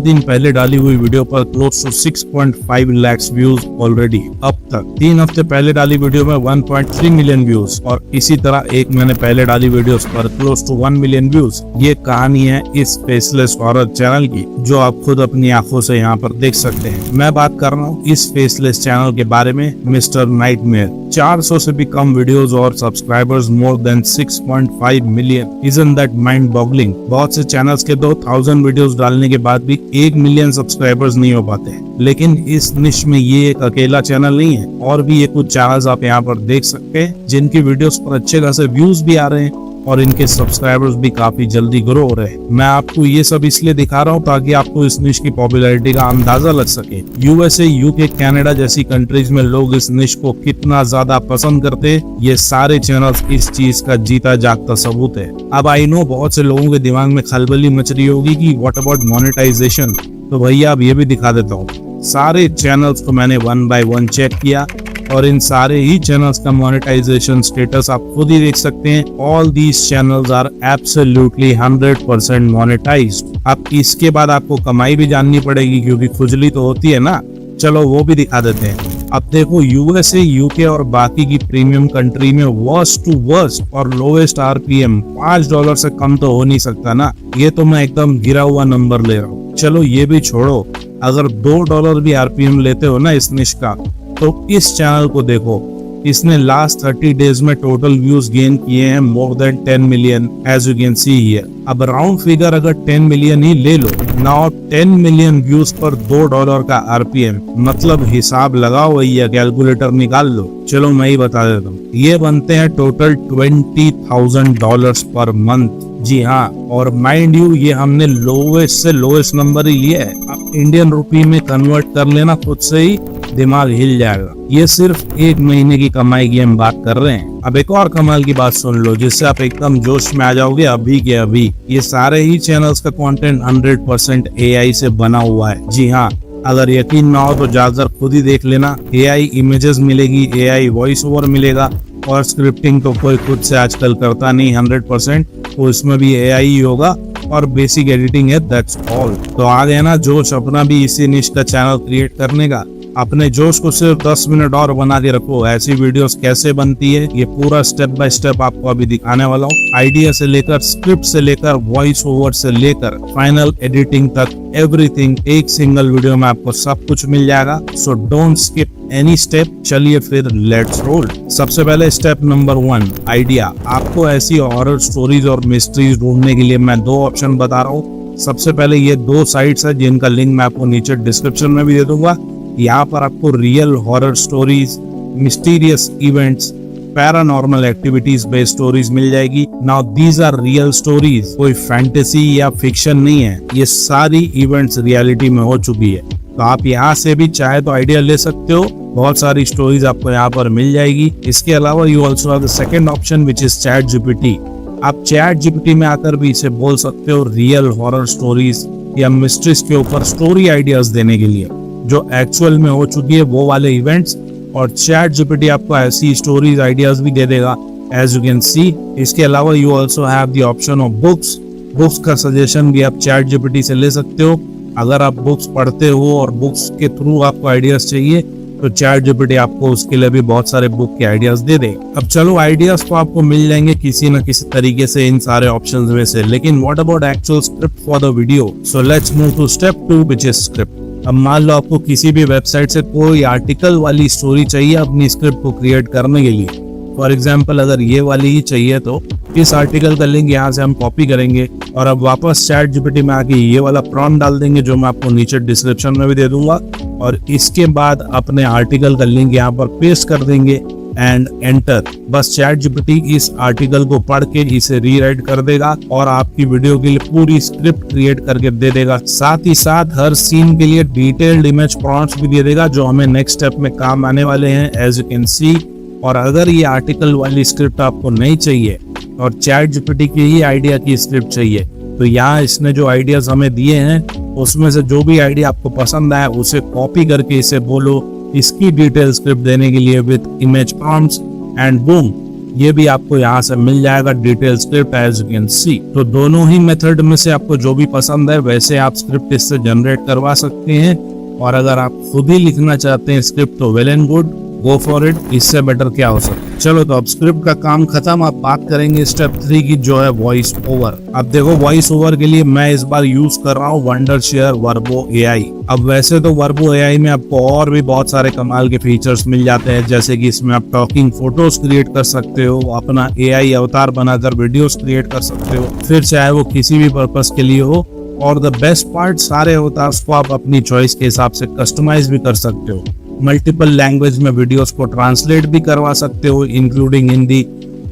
दिन पहले डाली हुई वीडियो पर close to 6.5 lakh views already अब तक। 3 हफ्ते पहले डाली वीडियो में 1.3 मिलियन व्यूज और इसी तरह 1 महीने पहले डाली वीडियोस पर क्लोज टू 1 मिलियन व्यूज। ये कहानी है इस फेसलेस हॉरर चैनल की, जो आप खुद अपनी आंखों से यहाँ पर देख सकते हैं। मैं बात कर रहा हूँ इस फेसलेस चैनल के बारे में, मिस्टर नाइटमेयर। 400 से भी कम वीडियोस और subscribers more than 6.5 million. Isn't that mind boggling. बहुत से चैनल्स के 2000 वीडियोस डालने के बाद भी 1 मिलियन सब्सक्राइबर्स नहीं हो पाते, लेकिन इस निश में ये एक अकेला चैनल नहीं है। और भी ये कुछ चैनल्स आप यहाँ पर देख सकते हैं जिनकी वीडियोस पर अच्छे खासे व्यूज भी आ रहे हैं और इनके सब्सक्राइबर्स भी काफी जल्दी ग्रो हो रहे हैं। मैं आपको ये सब इसलिए दिखा रहा हूँ ताकि आपको इस निश की पॉपुलैरिटी का अंदाजा लग सके। यूएसए, यूके, कनाडा जैसी कंट्रीज में लोग इस निश को कितना ज्यादा पसंद करते हैं, ये सारे चैनल्स इस चीज का जीता जागता सबूत है। अब आई नो बहुत से लोगों के दिमाग में खलबली मच रही होगी कि व्हाट अबाउट मोनेटाइजेशन। तो भैया अब ये भी दिखा देता हूँ। सारे चैनल्स को मैंने 1 बाय 1 चेक किया और इन सारे ही चैनल्स का मोनेटाइजेशन स्टेटस आप खुद ही देख सकते हैं। All these channels are absolutely 100% monetized. अब इसके बाद आपको कमाई भी जाननी पड़ेगी क्योंकि खुजली तो होती है ना। चलो वो भी दिखा देते हैं। अब देखो यूएसए, यूके और बाकी की प्रीमियम कंट्री में वर्स्ट टू वर्स्ट और लोवेस्ट आरपीएम $5 से कम तो हो नहीं सकता ना। ये तो मैं एकदम गिरा हुआ नंबर ले रहा हूँ। चलो ये भी छोड़ो, अगर $2 भी आरपीएम लेते हो ना इस निश का, तो इस चैनल को देखो। इसने लास्ट 30 डेज में टोटल व्यूज गेन किए हैं more than 10 million, as you can see here. अब राउंड फिगर अगर 10 मिलियन ही ले लो, नाउ 10 मिलियन व्यूज पर $2 का आरपीएम, मतलब हिसाब लगाओ भैया, कैलकुलेटर निकाल लो। चलो मैं ही बता देता हूँ, ये बनते हैं टोटल $20,000 पर मंथ। जी हाँ, और माइंड यू ये हमने लोवेस्ट से लोवेस्ट नंबर ही लिया है। अब इंडियन रुपी में कन्वर्ट कर लेना, खुद से ही दिमाग हिल जाएगा। ये सिर्फ 1 महीने की कमाई की हम बात कर रहे हैं। अब एक और कमाल की बात सुन लो जिससे आप एकदम जोश में आ जाओगे अभी के अभी। ये सारे ही चैनल्स का कंटेंट 100% एआई से बना हुआ है। जी हाँ, अगर यकीन ना हो तो जाकर खुद ही देख लेना। एआई इमेजेस मिलेगी, एआई वॉइस ओवर मिलेगा और स्क्रिप्टिंग तो कोई खुद से आजकल करता नहीं 100%, तो इसमें भी एआई ही होगा और बेसिक एडिटिंग है, दैट्स ऑल। तो आ गया ना जोश अपना भी इसी निश का चैनल क्रिएट करने का। अपने जोश को सिर्फ 10 मिनट और बना के रखो। ऐसी वीडियोस कैसे बनती है ये पूरा स्टेप बाय स्टेप आपको अभी दिखाने वाला हूँ। आइडिया से लेकर, स्क्रिप्ट से लेकर, वॉइस ओवर से लेकर फाइनल एडिटिंग तक, एवरीथिंग एक सिंगल वीडियो में आपको सब कुछ मिल जाएगा। So don't skip any step. चलिए फिर लेट्स रोल। सबसे पहले स्टेप नंबर 1, आइडिया। आपको ऐसी हॉरर स्टोरीज और मिस्ट्रीज ढूंढने के लिए मैं 2 ऑप्शन बता रहा हूँ। सबसे पहले ये 2 साइट्स है जिनका लिंक मैं आपको नीचे डिस्क्रिप्शन में भी दे दूंगा। यहाँ पर आपको real horror stories, mysterious events, paranormal activities based stories मिल जाएगी। Now these are real stories, कोई फैंटेसी या फिक्शन नहीं है। ये सारी इवेंट्स रियलिटी में हो चुकी है। तो आप यहाँ से भी चाहे तो आइडिया ले सकते हो। बहुत सारी स्टोरीज आपको यहाँ पर मिल जाएगी। इसके अलावा you also have the second option which is chat GPT. आप चैट जीपीटी में आकर भी इसे बोल सकते हो रियल हॉरर स्टोरीज या मिस्ट्रीज के ऊपर स्टोरी आइडियाज देने के लिए जो एक्चुअल में हो चुकी है वो वाले इवेंट्स। और चैट जीपीटी आपको ऐसी स्टोरीज आइडियाज भी दे देगा, एज यू कैन सी। इसके अलावा you also have the option of books. Books का सजेशन भी आप चैट जीपीटी से ले सकते हो। अगर आप बुक्स पढ़ते हो और बुक्स के थ्रू आपको आइडियाज चाहिए तो चैट जीपीटी आपको उसके लिए भी बहुत सारे बुक के आइडियाज दे दे। अब चलो, आइडियाज तो आपको मिल जाएंगे किसी न किसी तरीके से इन सारे ऑप्शंस में से, लेकिन what about actual script for the video. So let's move to step 2 which is script. अब मान लो आपको किसी भी वेबसाइट से कोई आर्टिकल वाली स्टोरी चाहिए अपनी स्क्रिप्ट को क्रिएट करने के लिए। फॉर एग्जाम्पल अगर ये वाली ही चाहिए तो इस आर्टिकल का लिंक यहाँ से हम कॉपी करेंगे और अब वापस चैट जीपीटी में आके ये वाला प्रॉम्प्ट डाल देंगे जो मैं आपको नीचे डिस्क्रिप्शन में भी दे दूंगा। और इसके बाद अपने आर्टिकल का लिंक यहाँ पर पेस्ट कर देंगे एंड एंटर। बस चैट जीपीटी इस आर्टिकल को पढ़ के इसे रीराइट कर देगा और आपकी वीडियो के लिए पूरी स्क्रिप्ट क्रिएट करके दे देगा। साथ ही साथ हर सीन के लिए डिटेल्ड इमेज प्रॉम्प्ट्स भी दे देगा जो हमें नेक्स्ट स्टेप में काम आने वाले हैं, एज यू कैन सी। और अगर ये आर्टिकल वाली स्क्रिप्ट आपको नहीं चाहिए और चैट जीपीटी की ही आइडिया की स्क्रिप्ट चाहिए तो यहाँ इसने जो आइडियाज हमें दिए हैं उसमें से जो भी आइडिया आपको पसंद आए उसे कॉपी करके इसे बोलो इसकी डिटेल स्क्रिप्ट देने के लिए with image prompts and boom, ये भी आपको यहाँ से मिल जाएगा detail script as you can see. तो दोनों ही मेथड में से आपको जो भी पसंद है वैसे आप स्क्रिप्ट इससे जनरेट करवा सकते हैं। और अगर आप खुद ही लिखना चाहते हैं स्क्रिप्ट तो well and good, go for it, इससे बेटर क्या हो सकता है। चलो तो अब स्क्रिप्ट का काम खत्म, अब बात करेंगे स्टेप 3 की जो है वॉइस ओवर। अब देखो वॉइस ओवर के लिए मैं इस बार यूज कर रहा हूँ वंडरशेयर वर्बो AI। अब वैसे तो वर्बो AI में आपको और भी बहुत सारे कमाल के फीचर्स मिल जाते हैं, जैसे कि इसमें आप टॉकिंग फोटोज क्रिएट कर सकते हो, अपना AI अवतार बनाकर वीडियोस क्रिएट कर सकते हो, फिर चाहे वो किसी भी पर्पस के लिए हो। और द बेस्ट पार्ट, सारे अवतार्स को आप अपनी चॉइस के हिसाब से कस्टमाइज भी कर सकते हो। मल्टीपल लैंग्वेज में वीडियोस को ट्रांसलेट भी करवा सकते हो इंक्लूडिंग हिंदी।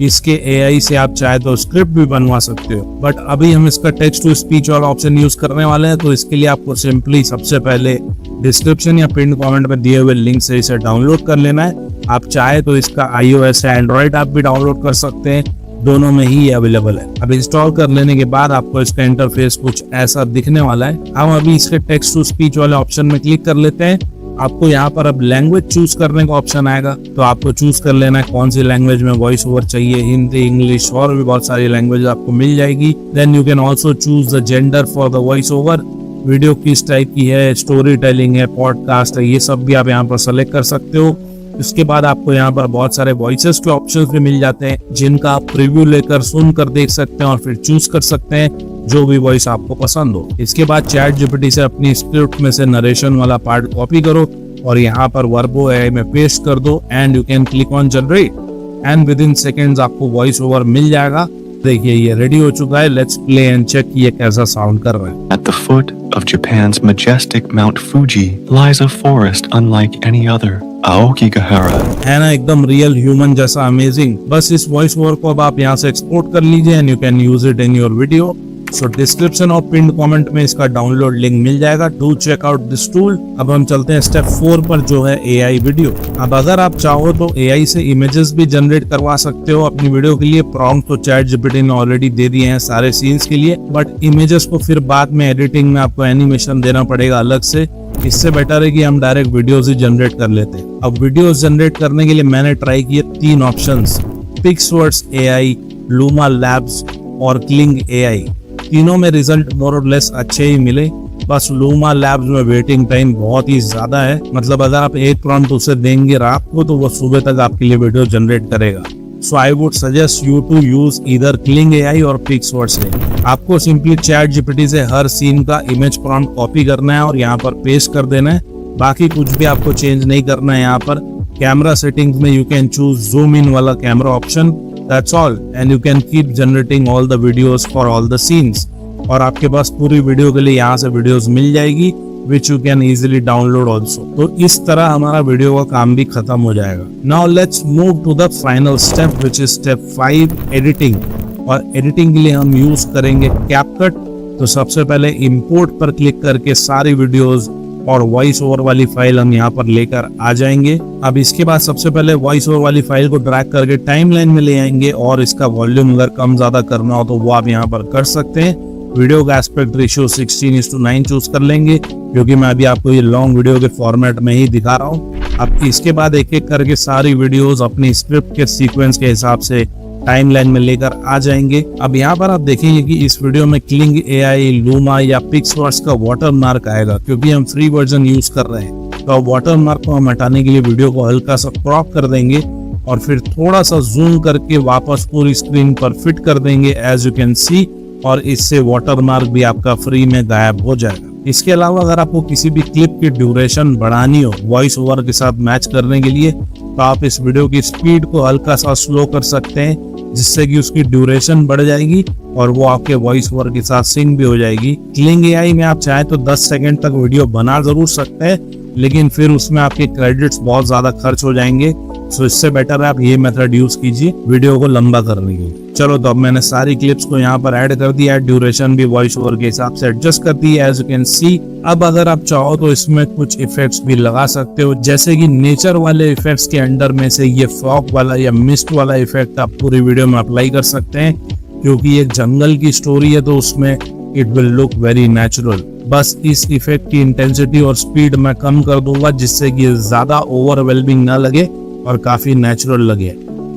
इसके AI से आप चाहे तो स्क्रिप्ट भी बनवा सकते हो। बट अभी हम इसका टेक्स्ट टू स्पीच वाला ऑप्शन यूज करने वाले हैं, तो इसके लिए आपको सिंपली सबसे पहले डिस्क्रिप्शन या पिन कमेंट में दिए हुए लिंक से इसे डाउनलोड कर लेना है। आप चाहे तो इसका iOS या एंड्रॉइड ऐप भी डाउनलोड कर सकते हैं, दोनों में ही अवेलेबल है। अब इंस्टॉल कर लेने के बाद आपको इसका इंटरफेस कुछ ऐसा दिखने वाला है। हम अभी इसके टेक्स्ट टू स्पीच वाले ऑप्शन में क्लिक कर लेते हैं। आपको यहाँ पर अब लैंग्वेज चूज करने का ऑप्शन आएगा, तो आपको चूज कर लेना है कौन सी लैंग्वेज में वॉइस ओवर चाहिए। हिंदी, इंग्लिश और भी बहुत सारी लैंग्वेज आपको मिल जाएगी। Then you can also choose the gender for the voice over. Video किस टाइप की है, स्टोरी टेलिंग है, पॉडकास्ट है, ये सब भी आप यहाँ पर सेलेक्ट कर सकते हो। इसके बाद आपको यहाँ पर बहुत सारे वॉइसेस के ऑप्शंस भी मिल जाते हैं, जिनका आप प्रीव्यू लेकर सुनकर देख सकते हैं और फिर चूज कर सकते हैं जो भी वॉइस आपको पसंद हो। इसके बाद चैट जीपीटी से अपनी स्क्रिप्ट में से नरेशन वाला पार्ट कॉपी करो और यहाँ पर वर्बो AI में पेस्ट कर दो and you can click on generate and with in seconds आपको वॉइस ओवर मिल जाएगा। देखिए ये रेडी हो चुका है। लेट्स प्ले एंड चेक ये कैसा साउंड कर रहा है। At the foot of Japan's majestic Mount Fuji lies a forest unlike any other, Aokigahara. है ना, एकदम रियल ह्यूमन जैसा अमेजिंग। बस इस वॉइस ओवर को अब आप यहाँ से एक्सपोर्ट कर लीजिए and you can use it in your video. So description और पिन कमेंट में इसका डाउनलोड लिंक मिल जाएगा। Do check out this tool. अब हम चलते हैं स्टेप 4 पर जो है AI वीडियो। अब अगर आप चाहो तो AI से इमेजेस भी जनरेट करवा सकते हो अपनी वीडियो के लिए। प्रॉम्प्ट तो चैट जीपीटी ने ऑलरेडी दे दिए हैं सारे सीन्स के लिए, बट इमेजेस को फिर बाद में एडिटिंग में आपको एनिमेशन देना पड़ेगा अलग से। इससे बेटर है कि हम डायरेक्ट वीडियोस ही जनरेट कर लेते हैं। अब वीडियोस जनरेट करने के लिए मैंने ट्राई किए 3 ऑप्शंस, पिक्सवर्ट्स AI, लूमा लैब्स और क्लिंग AI। तीनों में रिजल्ट मोर और लेस अच्छे ही मिले। बस लूमा लैब्स में वेटिंग टाइम बहुत ही ज्यादा है, मतलब अगर आप एक प्रॉम्प्ट उसे देंगे रात को तो वो सुबह तक आपके लिए वीडियो जनरेट करेगा। So I would suggest you to use either Kling AI और पिक्सवर्ट्स AI। आपको सिंपली चैट जीपीटी से हर सीन का इमेज प्रॉम्प्ट कॉपी करना है और यहाँ पर पेस्ट कर देना है। बाकी कुछ भी आपको चेंज नहीं करना है। यहाँ पर कैमरा सेटिंग्स में you can choose zoom in वाला camera option, that's all, and you can keep generating all the videos for all the scenes। और आपके पास पूरी वीडियो के लिए यहाँ से वीडियोस मिल जाएगी which you can easily download also। तो इस तरह हमारा वीडियो का काम भी खत्म हो जाएगा। Now let's move to the final step which is step 5, editing। और एडिटिंग के लिए हम यूज करेंगे CapCut। तो सबसे पहले इंपोर्ट पर क्लिक करके सारी वीडियोस और वॉइस ओवर वाली फाइल हम यहाँ पर लेकर आ जाएंगे। अब इसके बाद सबसे पहले वॉइस ओवर वाली फाइल को ड्रैग करके टाइमलाइन में ले आएंगे और इसका वॉल्यूम अगर कम ज्यादा करना हो तो वो आप यहाँ पर कर सकते हैं। वीडियो का एस्पेक्ट रेशियो 16:9 चूज कर लेंगे, क्योंकि मैं अभी आपको ये लॉन्ग वीडियो के फॉर्मेट में ही दिखा रहा हूँ। अब इसके बाद एक एक करके सारी वीडियोस अपनी स्क्रिप्ट के सीक्वेंस के हिसाब से टाइमलाइन में लेकर आ जाएंगे। अब यहाँ पर आप देखेंगे कि इस वीडियो में क्लिंग AI, लूमा या पिक्सवर्ट्स का वाटर मार्क आएगा, क्योंकि हम फ्री वर्जन यूज कर रहे हैं। तो वाटर मार्क को हम हटाने के लिए वीडियो को हल्का सा क्रॉप कर देंगे और फिर थोड़ा सा जूम करके वापस पूरी स्क्रीन पर फिट कर देंगे एज यू कैन सी, और इससे वाटर मार्क भी आपका फ्री में गायब हो जाएगा। इसके अलावा अगर आपको किसी भी क्लिप की ड्यूरेशन बढ़ानी हो वॉइस ओवर के साथ मैच करने के लिए, तो आप इस वीडियो की स्पीड को हल्का सा स्लो कर सकते हैं, जिससे कि उसकी ड्यूरेशन बढ़ जाएगी और वो आपके वॉइस ओवर के साथ सिंक भी हो जाएगी। क्लिंग AI में आप चाहे तो 10 सेकंड तक वीडियो बना जरूर सकते हैं, लेकिन फिर उसमें आपके क्रेडिट्स बहुत ज्यादा खर्च हो जाएंगे। सो इससे बेटर है आप ये मेथड यूज कीजिए वीडियो को लंबा करने के लिए। चलो तो अब मैंने सारी क्लिप्स को यहाँ पर ऐड कर दिया है, ड्यूरेशन भी वॉइस ओवर के हिसाब से एडजस्ट कर दी है एज यू कैन सी। अब अगर आप चाहो तो इसमें कुछ इफेक्ट्स भी लगा सकते हो, जैसे कि नेचर वाले इफेक्ट्स के अंडर में से ये फॉग वाला या मिस्ट वाला इफेक्ट आप पूरी वीडियो में अप्लाई कर सकते हैं, क्योंकि एक जंगल की स्टोरी है तो उसमें it will look very natural. बस इस इफेक्ट की इंटेंसिटी और स्पीड मैं कम कर दूंगा, जिससे कि ज्यादा ओवरवेलमिंग ना लगे और काफी नेचुरल लगे।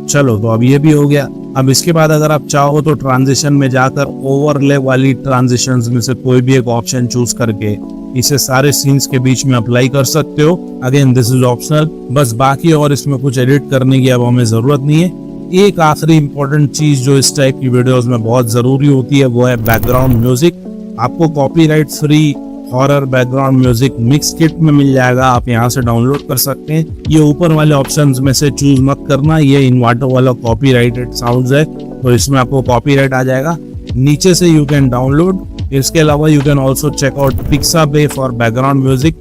चलो, तो अब ये भी हो गया। अब इसके बाद अगर आप चाहो तो ट्रांजिशन में जाकर ओवरले वाली ट्रांजिशंस में से कोई भी एक ऑप्शन चूज करके इसे सारे सीन्स के बीच में अप्लाई कर सकते हो। अगेन दिस इज ऑप्शनल, बस बाकी और इसमें कुछ एडिट करने की अब हमें जरूरत नहीं है। एक आखिरी इंपॉर्टेंट चीज जो इस टाइप की वीडियोस में बहुत जरूरी होती है वो है बैकग्राउंड म्यूजिक। आपको copyright free horror background music mix kit में मिल जाएगा, आप यहाँ से डाउनलोड कर सकते हैं। ये ऊपर वाले ऑप्शंस में से चूज मत करना, ये इन्वाटो वाला कॉपीराइटेड साउंड्स है तो इसमें आपको कॉपीराइट आ जाएगा। नीचे से यू कैन डाउनलोड। इसके अलावा you can also check out Pixabay for background music.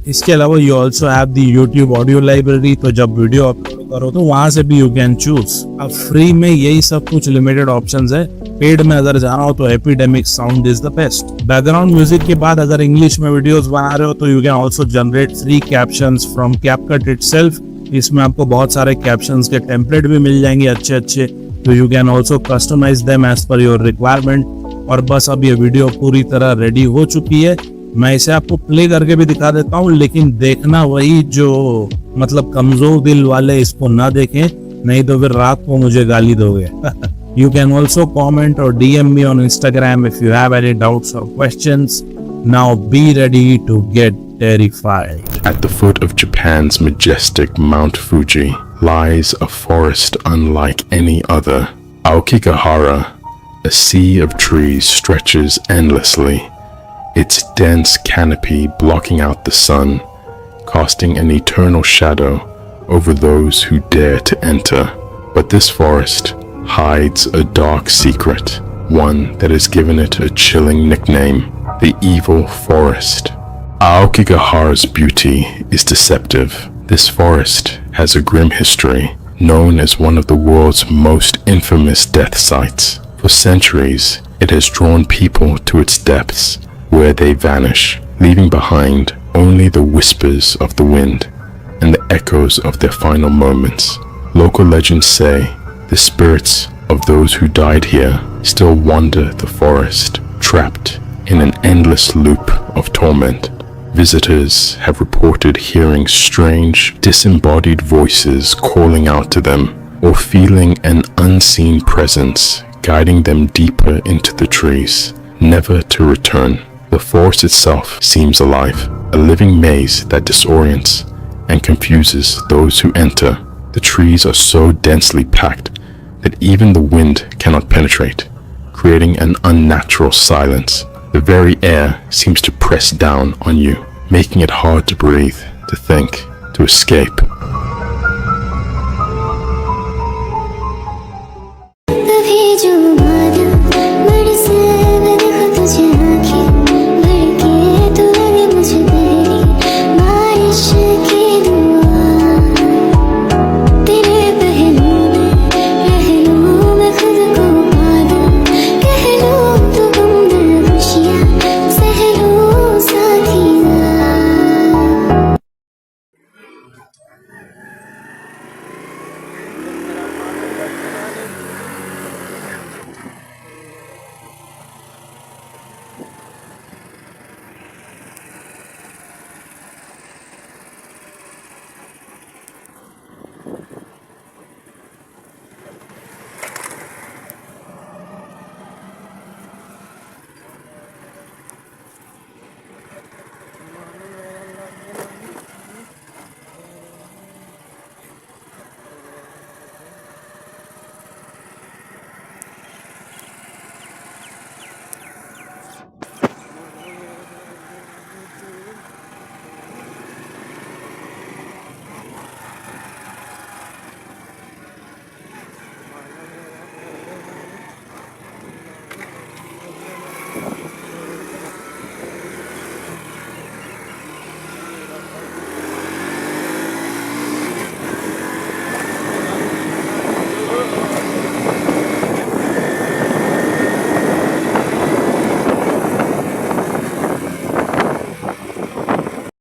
इसके अलावा you also have the YouTube audio library, तो जब वीडियो अपलोड करो तो वहां से भी यू कैन चूज। अब फ्री में यही सब कुछ लिमिटेड ऑप्शंस है, पेड में अगर जाना हो तो epidemic sound is the best. Background music के बाद अगर इंग्लिश में वीडियोस बना रहे हो तो you can also generate free captions from CapCut itself. इसमें आपको बहुत सारे कैप्शंस के टेम्पलेट भी मिल जाएंगे अच्छे अच्छे, तो you can also customise them as per your requirement. और बस अब ये वीडियो पूरी तरह रेडी हो चुकी है। मैं इसे आपको प्ले करके भी दिखा देता हूँ, लेकिन देखना वही जो मतलब कमजोर दिल वाले इसको ना देखें, नहीं तो फिर रात को मुझे गाली दोगे। You can also comment or DM me on Instagram if you have any doubts or questions. Now be ready to get terrified. At the foot of Japan's majestic Mount Fuji lies a forest unlike any other. Aokigahara, a sea of trees, stretches endlessly, its dense canopy blocking out the sun, casting an eternal shadow over those who dare to enter. But this forest hides a dark secret, one that has given it a chilling nickname, the Evil Forest. Aokigahara's beauty is deceptive. This forest has a grim history, known as one of the world's most infamous death sites. For centuries, it has drawn people to its depths, where they vanish, leaving behind only the whispers of the wind and the echoes of their final moments. Local legends say the spirits of those who died here still wander the forest, trapped in an endless loop of torment. Visitors have reported hearing strange, disembodied voices calling out to them, or feeling an unseen presence guiding them deeper into the trees, never to return. The forest itself seems alive, a living maze that disorients and confuses those who enter. The trees are so densely packed that even the wind cannot penetrate, creating an unnatural silence. The very air seems to press down on you, making it hard to breathe, to think, to escape.